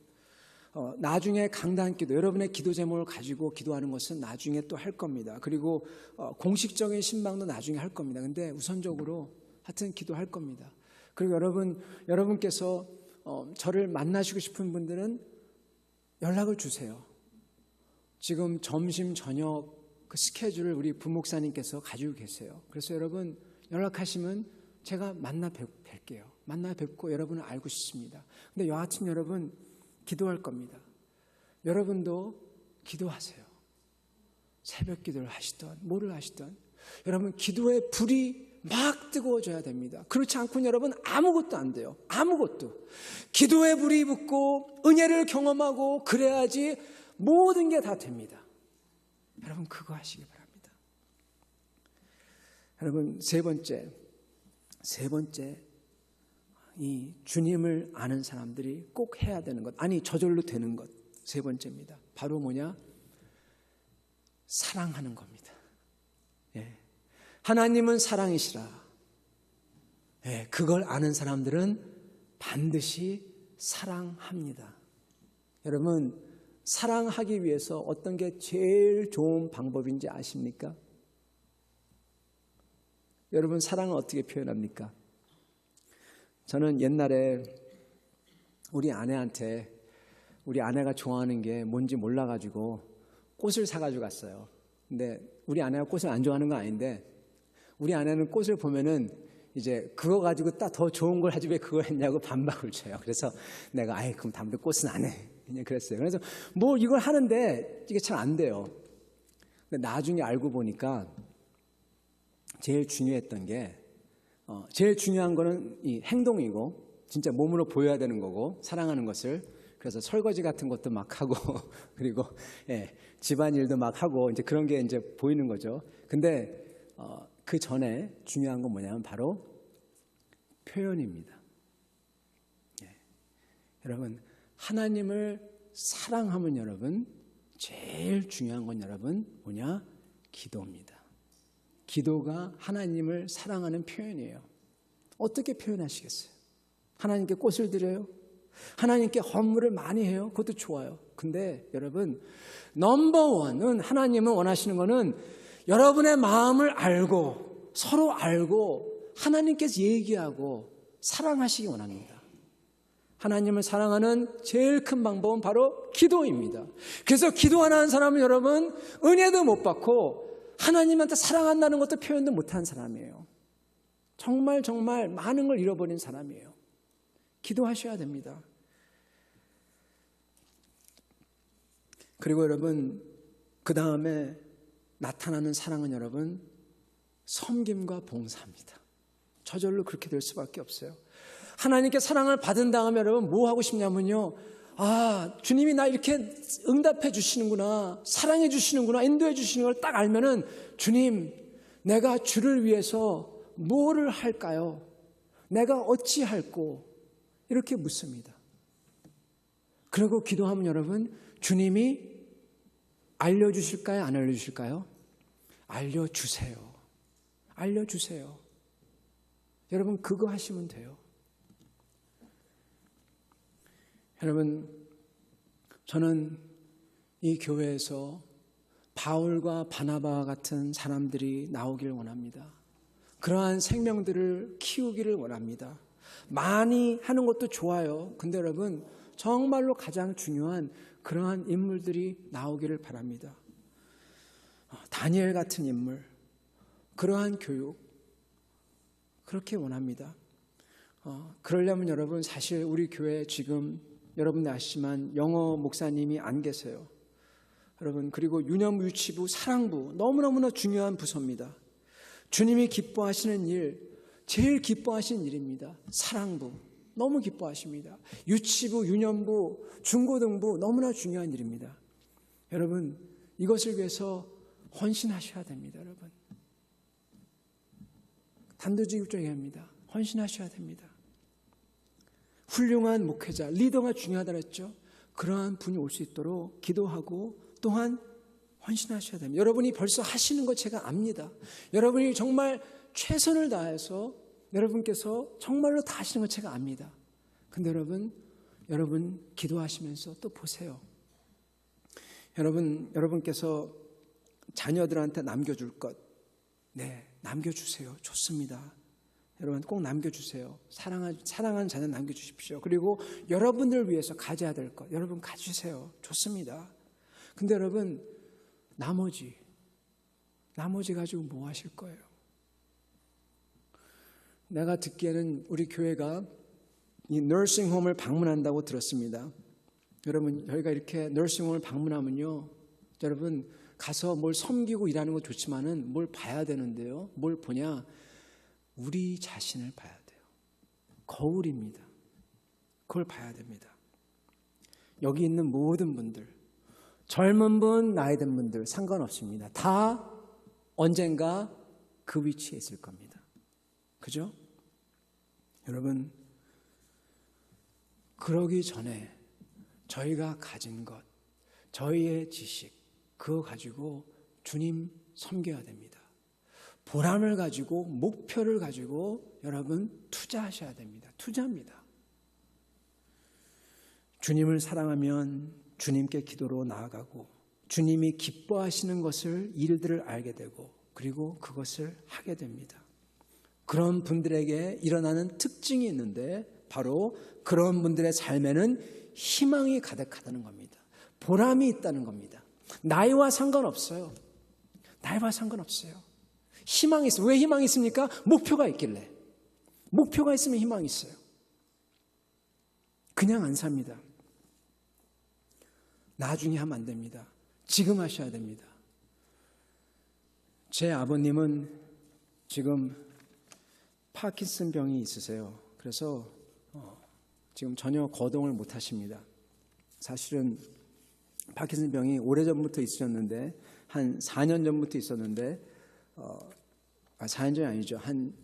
나중에 강단 기도, 여러분의 기도 제목을 가지고 기도하는 것은 나중에 또 할 겁니다. 그리고 공식적인 신방도 나중에 할 겁니다. 근데 우선적으로 하여튼 기도할 겁니다. 그리고 여러분께서 저를 만나시고 싶은 분들은 연락을 주세요. 지금 점심, 저녁 그 스케줄을 우리 부목사님께서 가지고 계세요. 그래서 여러분 연락하시면 제가 만나 뵐게요. 만나 뵙고 여러분을 알고 싶습니다. 근데 여하튼 여러분 기도할 겁니다. 여러분도 기도하세요. 새벽 기도를 하시던 뭐를 하시던 여러분 기도의 불이 막 뜨거워져야 됩니다. 그렇지 않고는 여러분 아무것도 안 돼요. 아무것도. 기도의 불이 붙고 은혜를 경험하고 그래야지 모든 게 다 됩니다. 여러분 그거 하시기 바랍니다. 여러분 세 번째 이 주님을 아는 사람들이 꼭 해야 되는 것, 아니 저절로 되는 것, 세 번째입니다. 바로 뭐냐? 사랑하는 겁니다. 예. 하나님은 사랑이시라. 예, 그걸 아는 사람들은 반드시 사랑합니다. 여러분 사랑하기 위해서 어떤 게 제일 좋은 방법인지 아십니까? 여러분 사랑은 어떻게 표현합니까? 저는 옛날에 우리 아내가 좋아하는 게 뭔지 몰라가지고 꽃을 사가지고 갔어요. 근데 우리 아내가 꽃을 안 좋아하는 건 아닌데 우리 아내는 꽃을 보면은 이제 그거 가지고 딱 더 좋은 걸 하지 왜 그거 했냐고 반박을 쳐요. 그래서 내가 그럼 다음부터 꽃은 안 해. 그냥 그랬어요. 그래서 뭐 이걸 하는데 이게 잘 안 돼요. 근데 나중에 알고 보니까 제일 중요했던 게 제일 중요한 거는 이 행동이고 진짜 몸으로 보여야 되는 거고 사랑하는 것을. 그래서 설거지 같은 것도 막 하고 그리고 집안일도 막 하고 이제 그런 게 이제 보이는 거죠. 근데 그 전에 중요한 건 뭐냐면 바로 표현입니다. 여러분 하나님을 사랑하면 여러분 제일 중요한 건 여러분 뭐냐? 기도입니다. 기도가 하나님을 사랑하는 표현이에요. 어떻게 표현하시겠어요? 하나님께 꽃을 드려요? 하나님께 헌물을 많이 해요? 그것도 좋아요. 근데 여러분 넘버원은 하나님은 원하시는 거는 여러분의 마음을 알고 서로 알고 하나님께서 얘기하고 사랑하시기 원합니다. 하나님을 사랑하는 제일 큰 방법은 바로 기도입니다. 그래서 기도 안 하는 사람은 여러분 은혜도 못 받고 하나님한테 사랑한다는 것도 표현도 못한 사람이에요. 정말 많은 걸 잃어버린 사람이에요. 기도하셔야 됩니다. 그리고 여러분 그 다음에 나타나는 사랑은 여러분 섬김과 봉사입니다. 저절로 그렇게 될 수밖에 없어요. 하나님께 사랑을 받은 다음에 여러분 뭐 하고 싶냐면요. 주님이 나 이렇게 응답해 주시는구나, 사랑해 주시는구나, 인도해 주시는 걸 딱 알면은 주님, 내가 주를 위해서 뭐를 할까요? 내가 어찌할꼬? 이렇게 묻습니다. 그리고 기도하면 여러분 주님이 알려주실까요? 안 알려주실까요? 알려주세요. 알려주세요. 여러분 그거 하시면 돼요. 여러분, 저는 이 교회에서 바울과 바나바와 같은 사람들이 나오기를 원합니다. 그러한 생명들을 키우기를 원합니다. 많이 하는 것도 좋아요. 근데 여러분, 정말로 가장 중요한 그러한 인물들이 나오기를 바랍니다. 다니엘 같은 인물, 그러한 교육, 그렇게 원합니다. 그러려면 여러분, 사실 우리 교회 지금 여러분들 아시지만 영어 목사님이 안 계세요. 여러분, 그리고 유년부, 유치부, 사랑부 너무너무나 중요한 부서입니다. 주님이 기뻐하시는 일, 제일 기뻐하시는 일입니다. 사랑부 너무 기뻐하십니다. 유치부, 유년부, 중고등부 너무나 중요한 일입니다. 여러분, 이것을 위해서 헌신하셔야 됩니다. 여러분, 단도직입적으로 합니다. 헌신하셔야 됩니다. 훌륭한 목회자, 리더가 중요하다고 했죠. 그러한 분이 올 수 있도록 기도하고 또한 헌신하셔야 됩니다. 여러분이 벌써 하시는 거 제가 압니다. 여러분이 정말 최선을 다해서 여러분께서 정말로 다 하시는 거 제가 압니다. 근데 여러분 기도하시면서 또 보세요. 여러분께서 자녀들한테 남겨줄 것, 네, 남겨주세요. 좋습니다. 여러분 꼭 남겨주세요. 사랑하는 자녀 남겨주십시오. 그리고 여러분들 위해서 가져야 될 것, 여러분 가주세요. 좋습니다. 근데 여러분, 나머지 가지고 뭐 하실 거예요? 내가 듣기에는 우리 교회가 이 너싱홈을 방문한다고 들었습니다. 여러분, 저희가 이렇게 너싱홈을 방문하면요, 여러분 가서 뭘 섬기고 일하는 거 좋지만은 뭘 봐야 되는데요. 뭘 보냐? 우리 자신을 봐야 돼요. 거울입니다. 그걸 봐야 됩니다. 여기 있는 모든 분들, 젊은 분, 나이 든 분들 상관없습니다. 다 언젠가 그 위치에 있을 겁니다. 그죠? 여러분, 그러기 전에 저희가 가진 것, 저희의 지식, 그거 가지고 주님 섬겨야 됩니다. 보람을 가지고, 목표를 가지고 여러분 투자하셔야 됩니다. 투자입니다. 주님을 사랑하면 주님께 기도로 나아가고, 주님이 기뻐하시는 것을, 일들을 알게 되고, 그리고 그것을 하게 됩니다. 그런 분들에게 일어나는 특징이 있는데, 바로 그런 분들의 삶에는 희망이 가득하다는 겁니다. 보람이 있다는 겁니다. 나이와 상관없어요. 나이와 상관없어요. 희망이 있어요. 왜 희망이 있습니까? 목표가 있길래. 목표가 있으면 희망이 있어요. 그냥 안 삽니다. 나중에 하면 안 됩니다. 지금 하셔야 됩니다. 제 아버님은 지금 파킨슨 병이 있으세요. 그래서 지금 전혀 거동을 못 하십니다. 사실은 파킨슨 병이 오래전부터 있으셨는데, 한 4년 전부터 있었는데, 4년 전이 아니죠. 한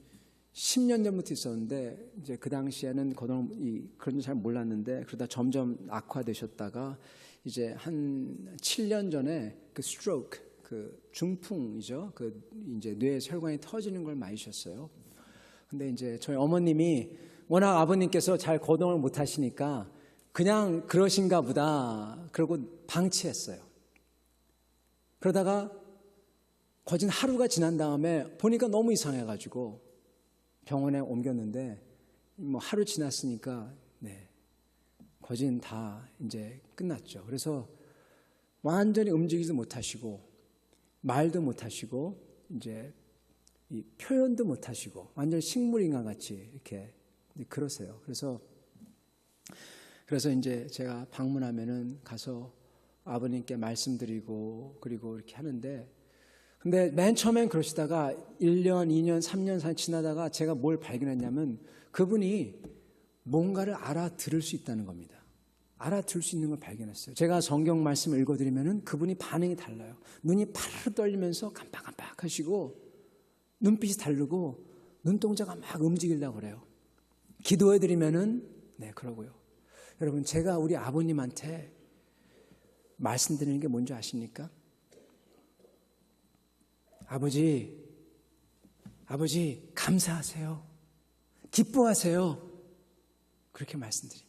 10년 전부터 있었는데, 이제 그 당시에는 그런 줄 잘 몰랐는데, 그러다 점점 악화되셨다가, 이제 한 7년 전에 그 스트로크, 그 중풍이죠. 그 이제 뇌 혈관이 터지는 걸 맞으셨어요. 근데 이제 저희 어머님이 워낙 아버님께서 잘 거동을 못 하시니까 그냥 그러신가 보다 그러고 방치했어요. 그러다가 거진 하루가 지난 다음에 보니까 너무 이상해가지고 병원에 옮겼는데, 뭐 하루 지났으니까 거진 다 이제 끝났죠. 그래서 완전히 움직이지도 못하시고, 말도 못하시고, 이제 이 표현도 못하시고, 완전 식물인간 같이 이렇게 그러세요. 그래서 이제 제가 방문하면은 가서 아버님께 말씀드리고, 그리고 이렇게 하는데, 근데 맨 처음엔 그러시다가 1년, 2년, 3년, 4년 지나다가 제가 뭘 발견했냐면, 그분이 뭔가를 알아들을 수 있다는 겁니다. 알아들을 수 있는 걸 발견했어요. 제가 성경 말씀을 읽어드리면은 그분이 반응이 달라요. 눈이 파르르 떨리면서 깜빡깜빡 하시고, 눈빛이 다르고, 눈동자가 막 움직이려고 그래요. 기도해드리면은, 그러고요. 여러분, 제가 우리 아버님한테 말씀드리는 게 뭔지 아십니까? 아버지, 감사하세요. 기뻐하세요. 그렇게 말씀드립니다.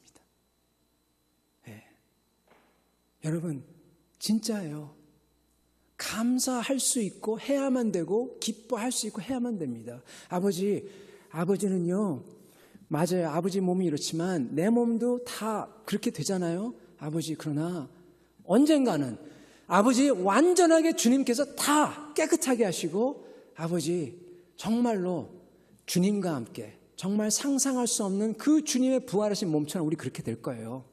여러분, 진짜예요. 감사할 수 있고 해야만 되고 기뻐할 수 있고 해야만 됩니다. 아버지는요, 맞아요. 아버지 몸이 이렇지만 내 몸도 다 그렇게 되잖아요. 아버지, 그러나 언젠가는 아버지 완전하게 주님께서 다 깨끗하게 하시고 아버지 정말로 주님과 함께 정말 상상할 수 없는 그 주님의 부활하신 몸처럼 우리 그렇게 될 거예요.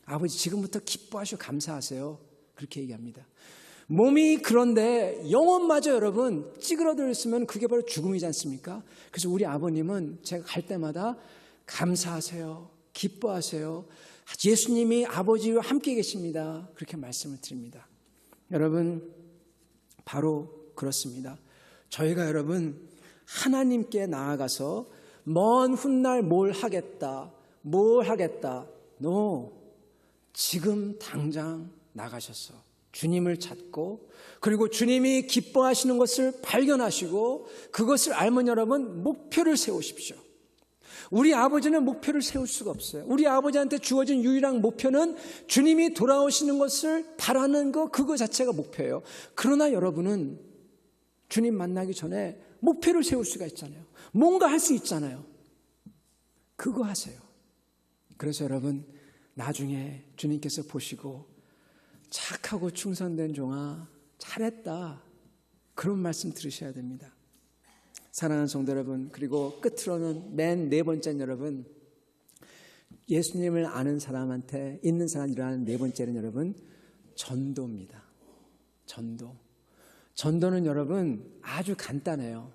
아버지 지금부터 기뻐하시고 감사하세요. 그렇게 얘기합니다. 몸이 그런데 영혼마저 여러분 찌그러져 있으면 그게 바로 죽음이지 않습니까? 그래서 우리 아버님은 제가 갈 때마다 감사하세요. 기뻐하세요. 예수님이 아버지와 함께 계십니다. 그렇게 말씀을 드립니다. 여러분, 바로 그렇습니다. 저희가 여러분 하나님께 나아가서 먼 훗날 뭘 하겠다. No. 지금 당장 나가셔서 주님을 찾고 그리고 주님이 기뻐하시는 것을 발견하시고 그것을 알면 여러분 목표를 세우십시오. 우리 아버지는 목표를 세울 수가 없어요. 우리 아버지한테 주어진 유일한 목표는 주님이 돌아오시는 것을 바라는 그거 자체가 목표예요. 그러나 여러분은 주님 만나기 전에 목표를 세울 수가 있잖아요. 뭔가 할 수 있잖아요. 그거 하세요. 그래서 여러분 나중에 주님께서 보시고 착하고 충성된 종아 잘했다. 그런 말씀 들으셔야 됩니다. 사랑하는 성도 여러분, 그리고 끝으로는 맨 네 번째는 여러분, 예수님을 아는 사람한테 있는 사람 일어나는 네 번째는 여러분 전도입니다. 전도는 여러분 아주 간단해요.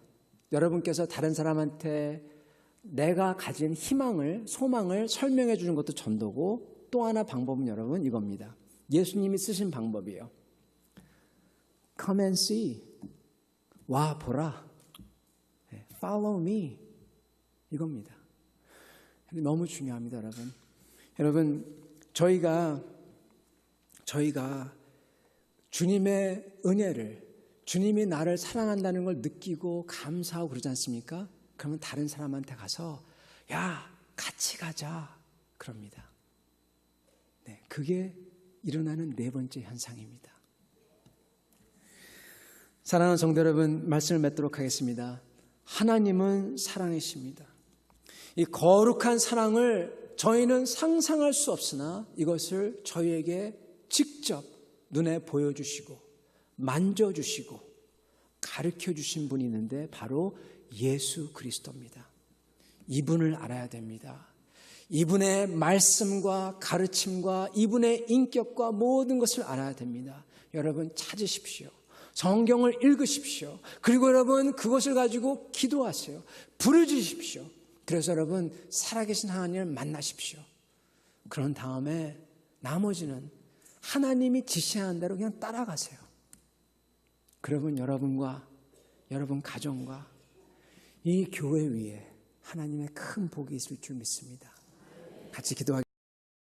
여러분께서 다른 사람한테 내가 가진 희망을, 소망을 설명해 주는 것도 전도고 또 하나 방법은 여러분 이겁니다. 예수님이 쓰신 방법이에요. Come and see. 와 보라. Follow me. 이겁니다. 너무 중요합니다, 여러분. 여러분, 저희가 주님의 은혜를, 주님이 나를 사랑한다는 걸 느끼고 감사하고 그러지 않습니까? 그러면 다른 사람한테 가서 야, 같이 가자. 그럽니다. 네, 그게 일어나는 네 번째 현상입니다. 사랑하는 성도 여러분, 말씀을 맺도록 하겠습니다. 하나님은 사랑이십니다. 이 거룩한 사랑을 저희는 상상할 수 없으나 이것을 저희에게 직접 눈에 보여주시고 만져주시고 가르쳐주신 분이 있는데 바로 예수 그리스도입니다. 이분을 알아야 됩니다. 이분의 말씀과 가르침과 이분의 인격과 모든 것을 알아야 됩니다. 여러분 찾으십시오. 성경을 읽으십시오. 그리고 여러분 그것을 가지고 기도하세요. 부르짖으십시오. 그래서 여러분 살아계신 하나님을 만나십시오. 그런 다음에 나머지는 하나님이 지시하는 대로 그냥 따라가세요. 그러면 여러분과 여러분 가정과 이 교회 위에 하나님의 큰 복이 있을 줄 믿습니다. 같이 기도하겠습니다.